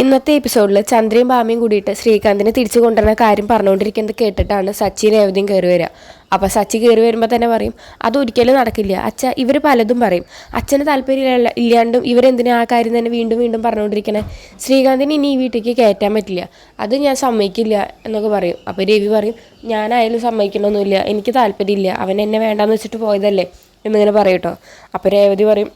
ഇന്നത്തെ എപ്പിസോഡിൽ ചന്ദ്രയും ഭാമയും കൂടിയിട്ട് ശ്രീകാന്തിനെ തിരിച്ചു കൊണ്ടുവരുന്ന കാര്യം പറഞ്ഞുകൊണ്ടിരിക്കുന്നത് കേട്ടിട്ടാണ് സച്ചി രേവതിയും കയറി വരിക. അപ്പോൾ സച്ചി കയറി വരുമ്പോൾ തന്നെ പറയും അതൊരിക്കലും നടക്കില്ല അച്ഛ. ഇവർ പലതും പറയും, അച്ഛന് താല്പര്യം ഇല്ലാണ്ടും ഇവരെന്തിനാ ആ കാര്യം തന്നെ വീണ്ടും വീണ്ടും പറഞ്ഞുകൊണ്ടിരിക്കണേ. ശ്രീകാന്തിന് ഇനി ഈ വീട്ടിലേക്ക് കയറ്റാൻ പറ്റില്ല, അത് ഞാൻ സമ്മതിക്കില്ല എന്നൊക്കെ പറയും. അപ്പോൾ രവി പറയും ഞാനായാലും സമ്മതിക്കണമൊന്നുമില്ല, എനിക്ക് താല്പര്യമില്ല, അവൻ എന്നെ വേണ്ടാന്ന് വെച്ചിട്ട് പോയതല്ലേ എന്നിങ്ങനെ പറയും കേട്ടോ. അപ്പോൾ രേവതി പറയും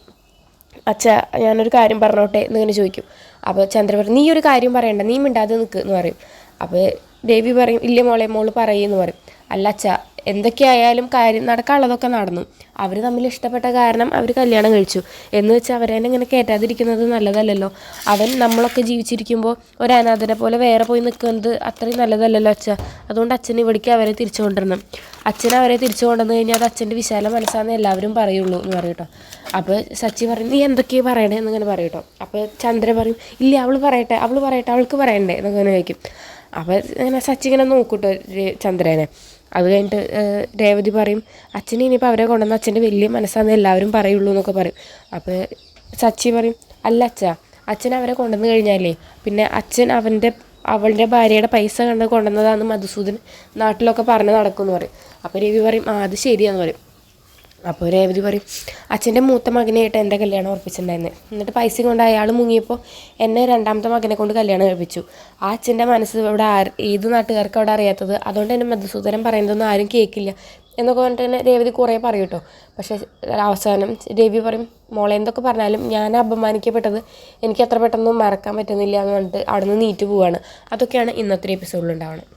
അച്ഛ ഞാനൊരു കാര്യം പറഞ്ഞോട്ടെ എന്നിങ്ങനെ ചോദിക്കും. അപ്പോൾ ചന്ദ്ര പറയും നീ ഒരു കാര്യം പറയണ്ട, നീ മിണ്ടാതെ നിൽക്ക് എന്ന് പറയും. അപ്പോൾ ദേവി പറയും ഇല്ല മോളെ മോള് പറയുമെന്ന് പറയും. അല്ല അച്ഛ, എന്തൊക്കെയായാലും കാര്യം നടക്കാനുള്ളതൊക്കെ നടന്നു, അവർ തമ്മിൽ ഇഷ്ടപ്പെട്ട കാരണം അവർ കല്യാണം കഴിച്ചു എന്ന് വെച്ചാൽ അവരെ ഇങ്ങനെ കയറ്റാതിരിക്കുന്നത് നല്ലതല്ലല്ലോ. അവൻ നമ്മളൊക്കെ ജീവിച്ചിരിക്കുമ്പോൾ ഒരു അനാഥനെ പോലെ വേറെ പോയി നിൽക്കുന്നത് അത്രയും നല്ലതല്ലല്ലോ അച്ഛ. അതുകൊണ്ട് അച്ഛൻ ഇവിടേക്ക് അവരെ തിരിച്ചു കൊണ്ടുവരണം. അച്ഛൻ അവരെ തിരിച്ചു കൊണ്ടുവന്നു കഴിഞ്ഞാൽ അത് അച്ഛൻ്റെ വിശാല മനസ്സാന്ന് എല്ലാവരും പറയുള്ളൂ എന്ന് പറയും കേട്ടോ. അപ്പോൾ സച്ചി പറയും നീ എന്തൊക്കെയാണ് പറയണേ എന്നിങ്ങനെ പറയും കേട്ടോ. അപ്പോൾ ചന്ദ്ര പറയും ഇല്ല അവൾ പറയട്ടെ അവൾക്ക് പറയണ്ടേ എന്നങ്ങനെ ചോദിക്കും. അപ്പോൾ ഇങ്ങനെ സച്ചി ഇങ്ങനെ നോക്കൂട്ടോ ചന്ദ്രനെ. അത് കഴിഞ്ഞിട്ട് രേവതി പറയും അച്ഛന് ഇനിയിപ്പോൾ അവരെ കൊണ്ടുവന്ന് അച്ഛൻ്റെ വലിയ മനസ്സാന്ന് എല്ലാവരും പറയുള്ളൂ എന്നൊക്കെ പറയും. അപ്പോൾ സച്ചി പറയും അല്ല അച്ഛ, അച്ഛൻ അവരെ കൊണ്ടുവന്ന് കഴിഞ്ഞാലേ പിന്നെ അച്ഛൻ അവളുടെ ഭാര്യയുടെ പൈസ കണ്ട് കൊണ്ടുവന്നതാന്ന് മധുസൂദൻ നാട്ടിലൊക്കെ പറഞ്ഞ് നടക്കുമെന്ന് പറയും. അപ്പോൾ രവി പറയും അത് ശരിയാന്ന് പറയും. അപ്പോൾ രേവതി പറയും അച്ഛൻ്റെ മൂത്ത മകനായിട്ട് എൻ്റെ കല്യാണം ഉറപ്പിച്ചിട്ടുണ്ടായിരുന്നു, എന്നിട്ട് പൈസ കൊണ്ട് അയാൾ മുങ്ങിയപ്പോൾ എന്നെ രണ്ടാമത്തെ മകനെ കൊണ്ട് കല്യാണം കഴിപ്പിച്ചു. ആ അച്ഛൻ്റെ മനസ്സ് ഇവിടെ ഏത് നാട്ടുകാർക്ക് അവിടെ അറിയാത്തത്, അതുകൊണ്ട് തന്നെ മധുസൂദനം പറയുന്നതൊന്നും ആരും കേൾക്കില്ല എന്നൊക്കെ പറഞ്ഞിട്ട് തന്നെ രേവതി കുറേ പറയും കേട്ടോ. പക്ഷേ അവസാനം രവി പറയും മോളെ എന്തൊക്കെ പറഞ്ഞാലും ഞാൻ അപമാനിക്കപ്പെട്ടത് എനിക്ക് അത്ര പെട്ടെന്ന് മറക്കാൻ പറ്റുന്നില്ല എന്ന് പറഞ്ഞിട്ട് അവിടെ നിന്ന് നീറ്റ് പോവുകയാണ്. അതൊക്കെയാണ് ഇന്നത്തെ എപ്പിസോഡിൽ ഉണ്ടാവുന്നത്.